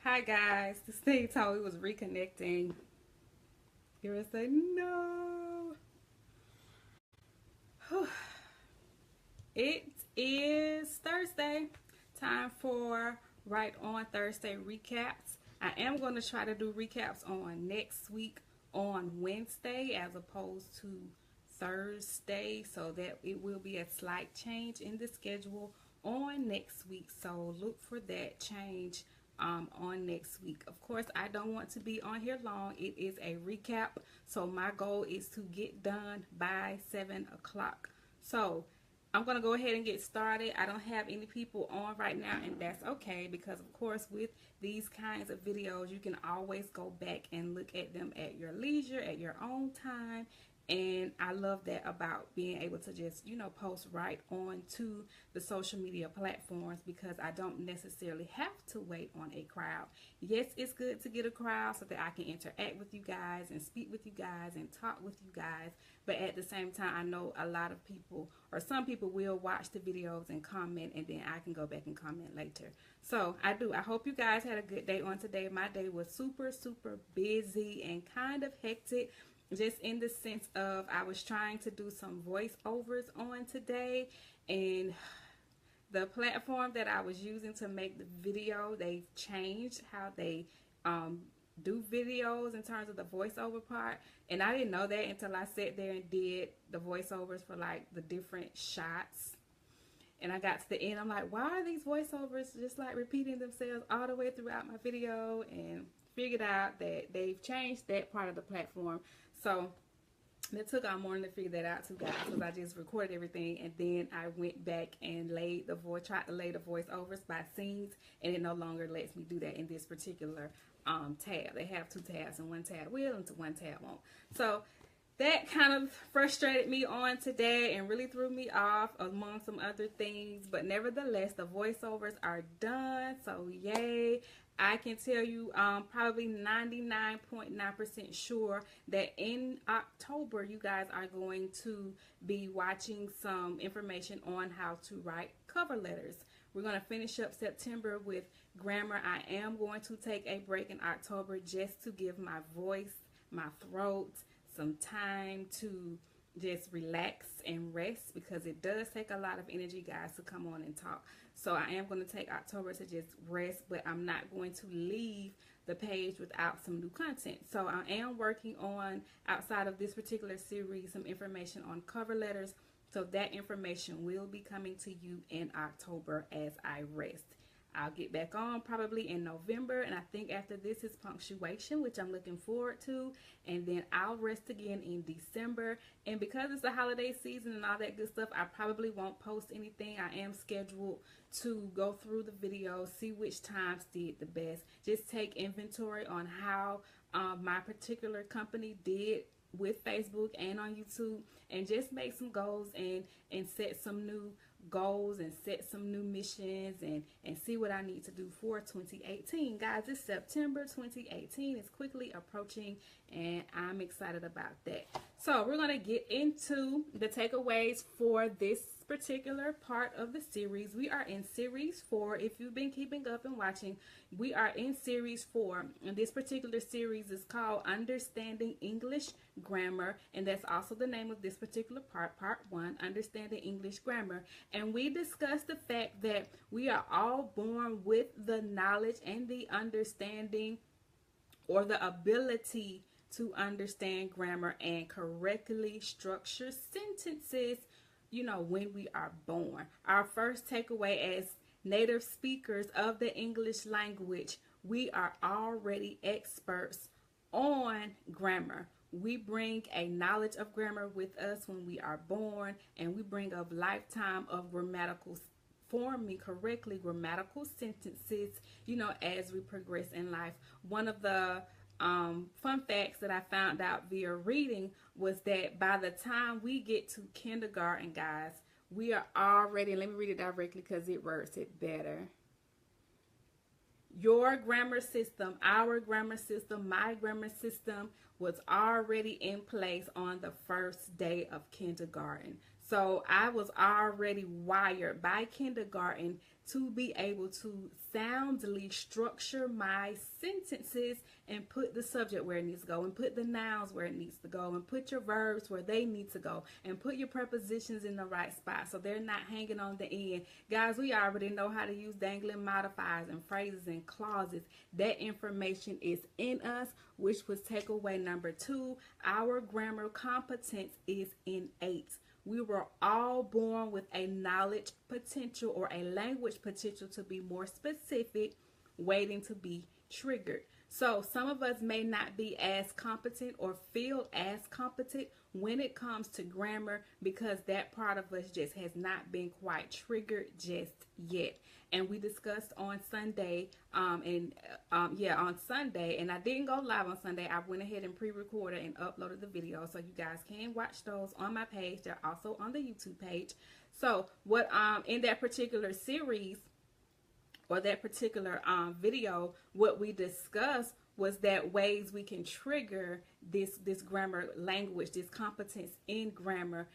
Hi guys, this thing told we was reconnecting. You're gonna say no. Whew. It is Thursday. Time for Right on Thursday recaps. I am going to try to do recaps on next week on Wednesday as opposed to Thursday, so that it will be a slight change in the schedule on next week. So look for that change on next week. Of course, I don't want to be on here long. It is a recap, so my goal is to get done by 7 o'clock. So I'm going to go ahead and get started. I don't have any people on right now, and that's okay because, of course, with these kinds of videos, you can always go back and look at them at your leisure, at your own time. And I love that about being able to just, post right on to the social media platforms because I don't necessarily have to wait on a crowd. Yes, it's good to get a crowd so that I can interact with you guys and speak with you guys and talk with you guys. But at the same time, I know a lot of people or some people will watch the videos and comment, and then I can go back and comment later. So I hope you guys had a good day on today. My day was super, super busy and kind of hectic, just in the sense of I was trying to do some voiceovers on today, and the platform that I was using to make the video, they've changed how they do videos in terms of the voiceover part, and I didn't know that until I sat there and did the voiceovers for like the different shots. And I got to the end, I'm like, why are these voiceovers just like repeating themselves all the way throughout my video? And figured out that they've changed that part of the platform. So it took all morning to figure that out too, guys, because I just recorded everything and then I went back and tried to lay the voiceovers by scenes, and it no longer lets me do that in this particular tab. They have two tabs, and one tab will and one tab won't. So that kind of frustrated me on today and really threw me off among some other things. But nevertheless, the voiceovers are done, so yay. I can tell you probably 99.9% sure that in October you guys are going to be watching some information on how to write cover letters. We're going to finish up September with grammar. I am going to take a break in October just to give my voice, my throat, some time to just relax and rest, because it does take a lot of energy, guys, to come on and talk. So I am going to take October to just rest, but I'm not going to leave the page without some new content. So I am working on, outside of this particular series, some information on cover letters. So that information will be coming to you in October as I rest. I'll get back on probably in November, and I think after this is punctuation, which I'm looking forward to, and then I'll rest again in December. And because it's the holiday season and all that good stuff, I probably won't post anything. I am scheduled to go through the videos, see which times did the best, just take inventory on how my particular company did with Facebook and on YouTube, and just make some goals and set some new goals and set some new missions and see what I need to do for 2018. Guys, it's September 2018. It's quickly approaching, and I'm excited about that. So we're going to get into the takeaways for this particular part of the series. We are in series 4. If you've been keeping up and watching, we are in series 4, and this particular series is called Understanding English Grammar, and that's also the name of this particular part 1, Understanding English Grammar. And we discussed the fact that we are all born with the knowledge and the understanding, or the ability to understand grammar and correctly structure sentences, when we are born. Our first takeaway as native speakers of the English language, we are already experts on grammar. We bring a knowledge of grammar with us when we are born, and we bring a lifetime of forming correctly grammatical sentences, as we progress in life. One of the fun facts that I found out via reading was that by the time we get to kindergarten, guys, we are already, let me read it directly because it words it better. Your grammar system, our grammar system, my grammar system was already in place on the first day of kindergarten. So I was already wired by kindergarten to be able to soundly structure my sentences and put the subject where it needs to go, and put the nouns where it needs to go, and put your verbs where they need to go, and put your prepositions in the right spot so they're not hanging on the end. Guys, we already know how to use dangling modifiers and phrases and clauses. That information is in us, which was takeaway number 2. Our grammar competence is innate. We were all born with a knowledge potential or a language potential, to be more specific, waiting to be triggered. So some of us may not be as competent or feel as competent when it comes to grammar because that part of us just has not been quite triggered just yet. And we discussed on Sunday, on Sunday, and I didn't go live on Sunday. I went ahead and pre-recorded and uploaded the video, so you guys can watch those on my page. They're also on the YouTube page. So what in that particular series, or that particular video, what we discussed was that ways we can trigger this grammar language, this competence in grammar,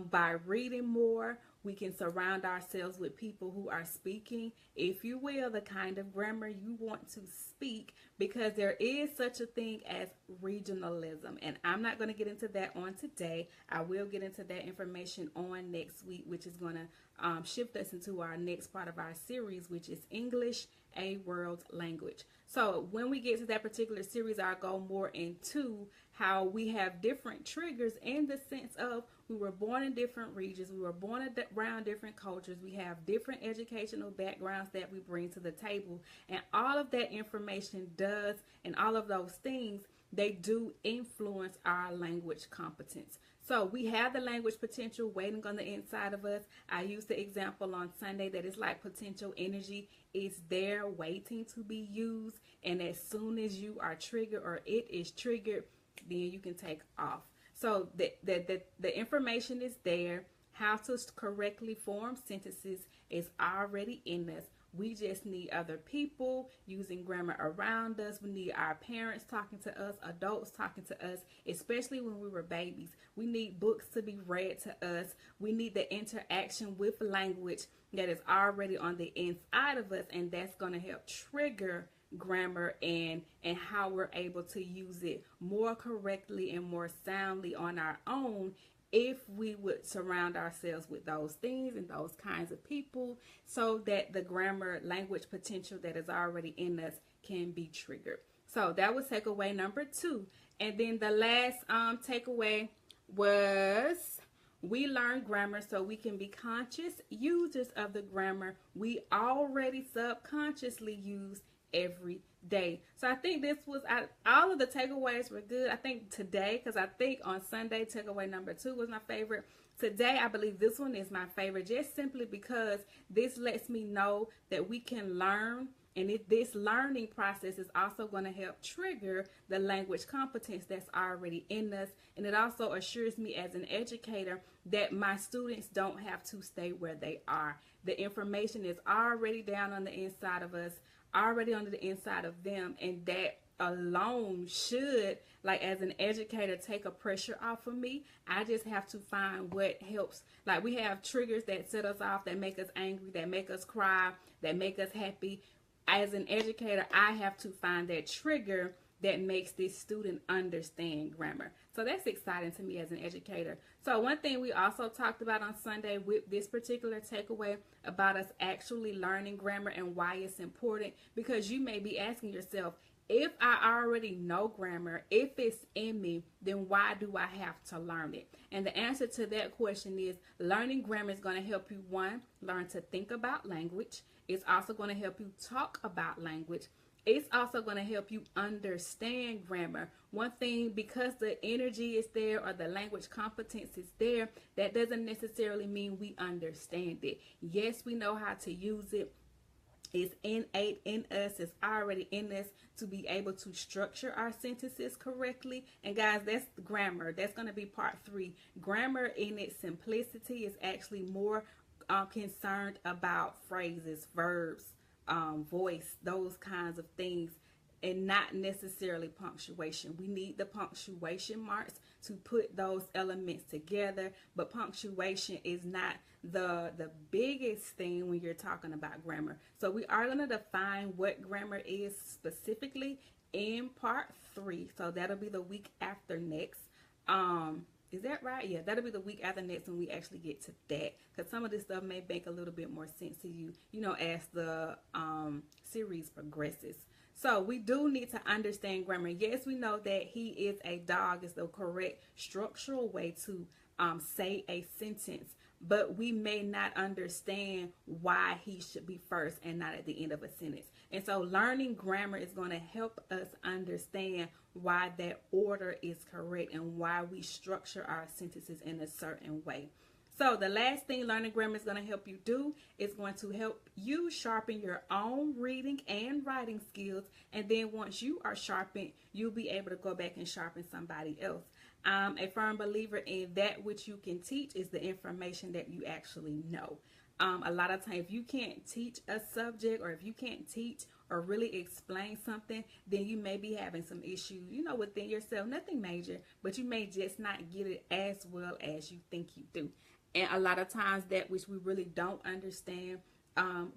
by reading more. We can surround ourselves with people who are speaking, if you will, the kind of grammar you want to speak, because there is such a thing as regionalism. And I'm not going to get into that on today. I will get into that information on next week, which is going to shift us into our next part of our series, which is English, a World Language. So when we get to that particular series, I'll go more into how we have different triggers in the sense of we were born in different regions, we were born around different cultures, we have different educational backgrounds that we bring to the table, and all of that information does, and all of those things, they do influence our language competence. So we have the language potential waiting on the inside of us. I used the example on Sunday that it's like potential energy. It's there waiting to be used. And as soon as you are triggered, or it is triggered, then you can take off. So the information is there. How to correctly form sentences is already in us. We just need other people using grammar around us. We need our parents talking to us, adults talking to us, especially when we were babies. We need books to be read to us. We need the interaction with language that is already on the inside of us, and that's going to help trigger grammar and how we're able to use it more correctly and more soundly on our own, if we would surround ourselves with those things and those kinds of people, so that the grammar language potential that is already in us can be triggered. So that was takeaway number 2. And then the last takeaway was we learn grammar so we can be conscious users of the grammar we already subconsciously use every day. So I think this was, all of the takeaways were good. I think today, because I think on Sunday takeaway number 2 was my favorite. Today I believe this one is my favorite, just simply because this lets me know that we can learn, and this learning process is also going to help trigger the language competence that's already in us. And it also assures me as an educator that my students don't have to stay where they are. The information is already down on the inside of us, already on the inside of them, and that alone should, like, as an educator, take a pressure off of me. I just have to find what helps. Like, we have triggers that set us off, that make us angry, that make us cry, that make us happy. As an educator, I have to find that trigger that makes this student understand grammar. So that's exciting to me as an educator. So one thing we also talked about on Sunday with this particular takeaway about us actually learning grammar and why it's important, because you may be asking yourself, if I already know grammar, if it's in me, then why do I have to learn it? And the answer to that question is learning grammar is going to help you, one, learn to think about language. It's also going to help you talk about language. It's also going to help you understand grammar. One thing, because the energy is there or the language competence is there, that doesn't necessarily mean we understand it. Yes, we know how to use it. It's innate in us. It's already in us to be able to structure our sentences correctly. And guys, that's grammar. That's going to be part 3. Grammar in its simplicity is actually more concerned about phrases, verbs, voice, those kinds of things. and not necessarily punctuation. We need the punctuation marks to put those elements together, but punctuation is not the biggest thing when you're talking about grammar. So we are going to define what grammar is specifically in part 3. So that'll be the week after next. Is that right? Yeah, that'll be the week after next when we actually get to that, because some of this stuff may make a little bit more sense to you, as the series progresses. So we do need to understand grammar. Yes, we know that he is a dog is the correct structural way to say a sentence, but we may not understand why he should be first and not at the end of a sentence. And so learning grammar is going to help us understand why that order is correct and why we structure our sentences in a certain way. So the last thing learning grammar is going to help you do is going to help you sharpen your own reading and writing skills. And then once you are sharpened, you'll be able to go back and sharpen somebody else. I'm a firm believer in that which you can teach is the information that you actually know. A lot of times, if you can't teach a subject, or if you can't teach or really explain something, then you may be having some issues, within yourself. Nothing major, but you may just not get it as well as you think you do. And a lot of times, that which we really don't understand,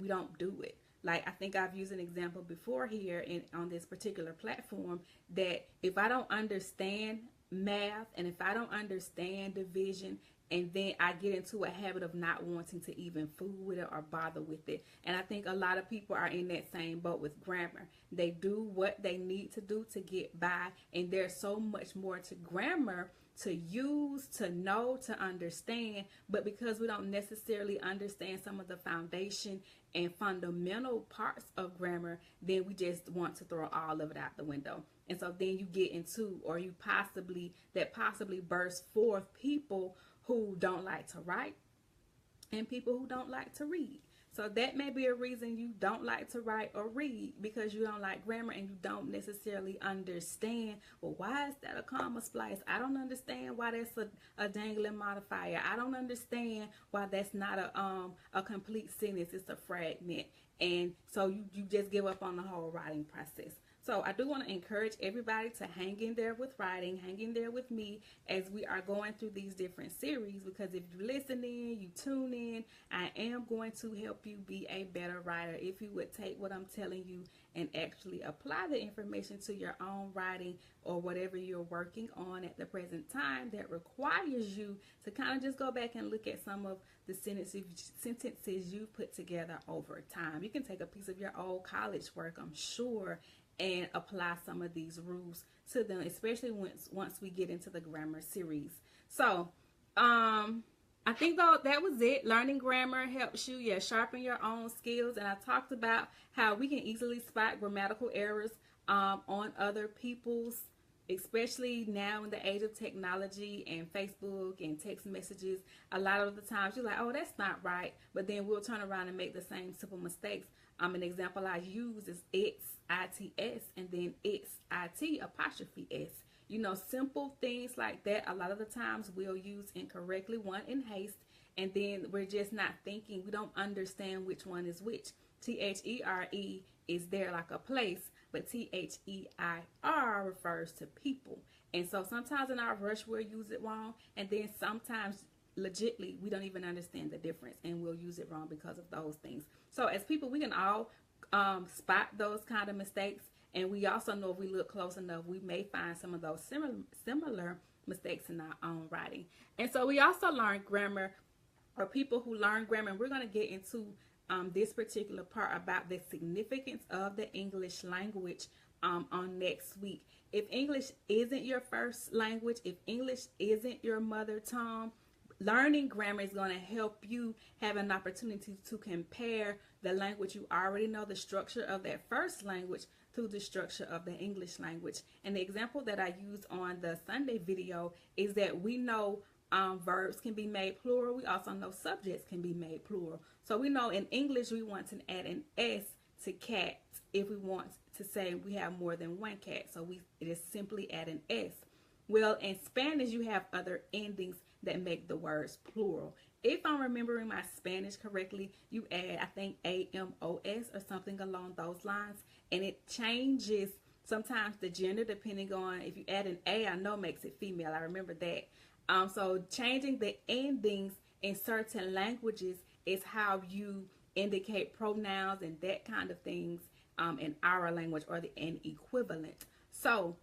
we don't do it. Like, I think I've used an example before here on this particular platform, that if I don't understand math and if I don't understand division, and then I get into a habit of not wanting to even fool with it or bother with it. And I think a lot of people are in that same boat with grammar. They do what they need to do to get by, and there's so much more to grammar to use, to know, to understand. But because we don't necessarily understand some of the foundation and fundamental parts of grammar, then we just want to throw all of it out the window. And so then you get into, or you possibly burst forth people who don't like to write and people who don't like to read. So that may be a reason you don't like to write or read, because you don't like grammar and you don't necessarily understand, well, why is that a comma splice? I don't understand why that's a dangling modifier. I don't understand why that's not a complete sentence. It's a fragment. And so you just give up on the whole writing process. So I do want to encourage everybody to hang in there with writing, hang in there with me as we are going through these different series, because if you listen in, you tune in, I am going to help you be a better writer if you would take what I'm telling you and actually apply the information to your own writing or whatever you're working on at the present time that requires you to kind of just go back and look at some of the sentences you put together over time. You can take a piece of your old college work, I'm sure, and apply some of these rules to them, especially once we get into the grammar series. So I think though that was it. Learning grammar helps you sharpen your own skills, and I talked about how we can easily spot grammatical errors on other people's, especially now in the age of technology and Facebook and text messages. A lot of the times you're like, oh, that's not right, but then we'll turn around and make the same simple mistakes. An example I use is it's and then it's simple things like that. A lot of the times we'll use incorrectly, one in haste, and then we're just not thinking. We don't understand which one is which. THERE is there like a place, but THEIR refers to people. And so sometimes in our rush we'll use it wrong, and then sometimes legitly we don't even understand the difference and we'll use it wrong because of those things. So as people, we can all spot those kind of mistakes, and we also know if we look close enough, we may find some of those similar mistakes in our own writing. And so we also learn grammar, or people who learn grammar, and we're going to get into this particular part about the significance of the English language on next week. If English isn't your first language, if English isn't your mother tongue, learning grammar is going to help you have an opportunity to compare the language you already know, the structure of that first language, to the structure of the English language. And the example that I used on the Sunday video is that we know verbs can be made plural. We also know subjects can be made plural. So we know in English we want to add an S to cat if we want to say we have more than one cat. So we just simply add an S. Well, in Spanish you have other endings that make the words plural. If I'm remembering my Spanish correctly, you add, I think, AMOS or something along those lines, and it changes sometimes the gender, depending on if you add an A, I know makes it female. I remember that. So changing the endings in certain languages is how you indicate pronouns and that kind of things in our language or an equivalent. So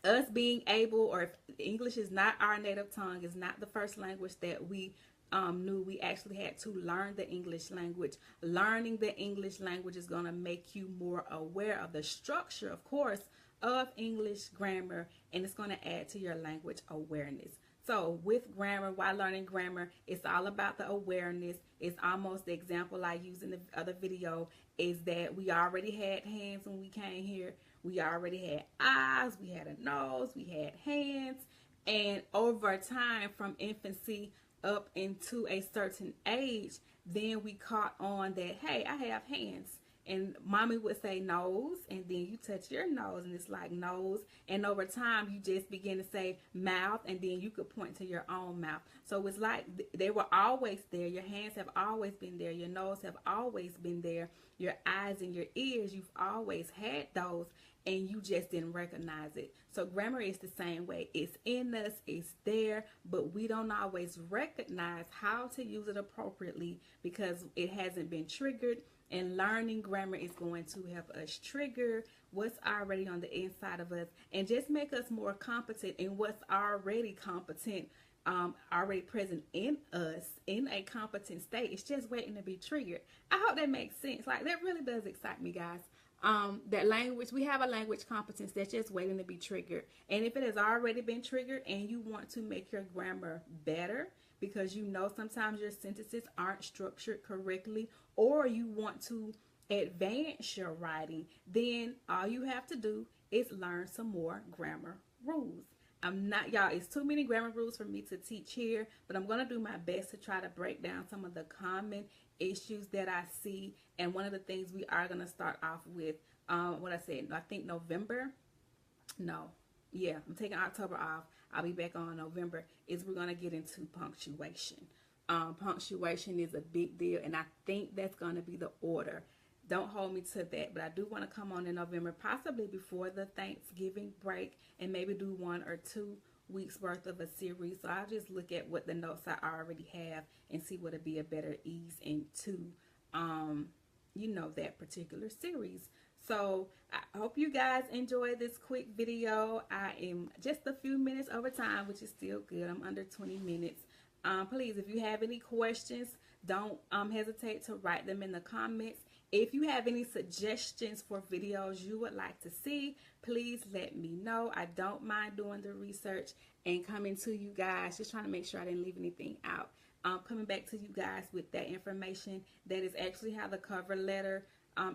us being able, or if English is not our native tongue, is not the first language that we knew, we actually had to learn the English language. Learning the English language is going to make you more aware of the structure, of course, of English grammar, and it's going to add to your language awareness. So with grammar, while learning grammar, it's all about the awareness. It's almost the example I used in the other video is that we already had hands when we came here. We already had eyes, we had a nose, we had hands. And over time, from infancy up into a certain age, then we caught on that, hey, I have hands. And mommy would say nose, and then you touch your nose, and it's like nose. And over time, you just begin to say mouth, and then you could point to your own mouth. So it's like they were always there. Your hands have always been there. Your nose have always been there. Your eyes and your ears, you've always had those, and you just didn't recognize it. So grammar is the same way. It's in us, it's there, but we don't always recognize how to use it appropriately because it hasn't been triggered. And learning grammar is going to help us trigger what's already on the inside of us and just make us more competent in what's already competent, already present in us in a competent state. It's just waiting to be triggered. I hope that makes sense. Like, that really does excite me, guys. That language, we have a language competence that's just waiting to be triggered. And if it has already been triggered and you want to make your grammar better, because you know sometimes your sentences aren't structured correctly, or you want to advance your writing, then all you have to do is learn some more grammar rules. Y'all, it's too many grammar rules for me to teach here, but I'm going to do my best to try to break down some of the common issues that I see. And one of the things we are going to start off with, what I said, I think November. No, yeah, I'm taking October off. I'll be back on November. Is we're going to get into punctuation. Punctuation is a big deal, and I think that's going to be the order. Don't hold me to that, but I do want to come on in November, possibly before the Thanksgiving break, and maybe do 1 or 2 weeks worth of a series. So I'll just look at what the notes I already have and see what would be a better ease into, that particular series. So I hope you guys enjoy this quick video. I am just a few minutes over time, which is still good. I'm under 20 minutes. Please, if you have any questions, don't hesitate to write them in the comments. If you have any suggestions for videos you would like to see, please let me know. I don't mind doing the research and coming to you guys, just trying to make sure I didn't leave anything out. Coming back to you guys with that information. That is actually how the cover letter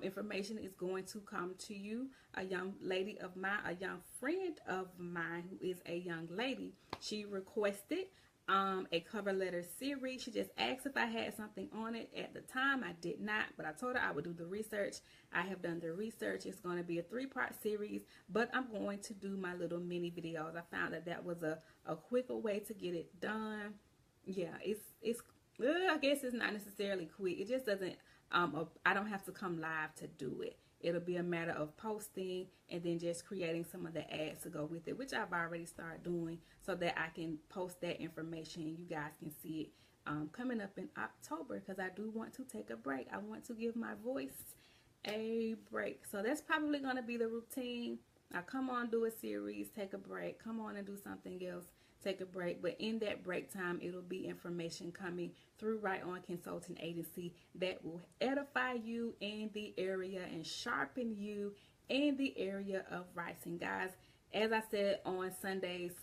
information is going to come to you. A young lady of mine, a young friend of mine who is a young lady, she requested a cover letter series. She just asked if I had something on it. At the time, I did not, but I told her I would do the research. I have done the research. It's going to be a 3-part series, but I'm going to do my little mini videos. I found that was a quicker way to get it done. Yeah, I guess it's not necessarily quick. It just doesn't, I don't have to come live to do it. It'll be a matter of posting and then just creating some of the ads to go with it, which I've already started doing so that I can post that information and you guys can see it coming up in October, because I do want to take a break. I want to give my voice a break. So that's probably going to be the routine. I come on, do a series, take a break, come on and do something else, take a break. But in that break time, it'll be information coming through Right On Consulting Agency that will edify you in the area and sharpen you in the area of writing. Guys, as I said on Sunday's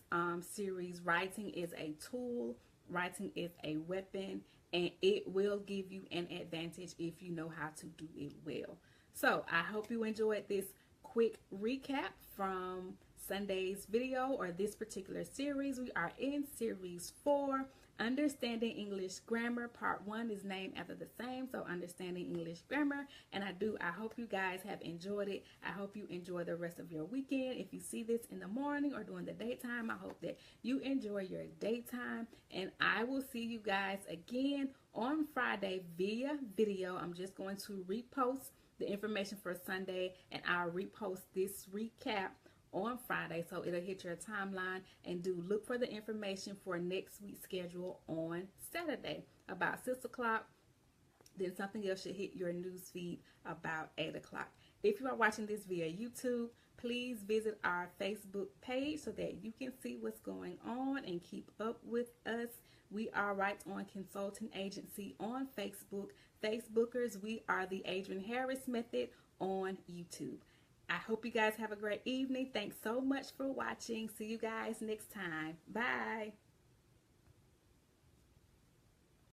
series, writing is a tool, writing is a weapon, and it will give you an advantage if you know how to do it well. So I hope you enjoyed this quick recap from Sunday's video, or this particular series. We are in series 4. Understanding English Grammar Part 1 is named after the same, so Understanding English Grammar. And I hope you guys have enjoyed it. I hope you enjoy the rest of your weekend. If you see this in the morning or during the daytime, I hope that you enjoy your daytime. And I will see you guys again on Friday via video. I'm just going to repost the information for Sunday, and I'll repost this recap on Friday, so it'll hit your timeline. And do look for the information for next week's schedule on Saturday about 6 o'clock. Then something else should hit your news feed about 8 o'clock. If you are watching this via YouTube, please visit our Facebook page so that you can see what's going on and keep up with us. We are Right On Consulting Agency on Facebook. Facebookers, we are the Adrian Harris Method on YouTube. I hope you guys have a great evening. Thanks so much for watching. See you guys next time. Bye.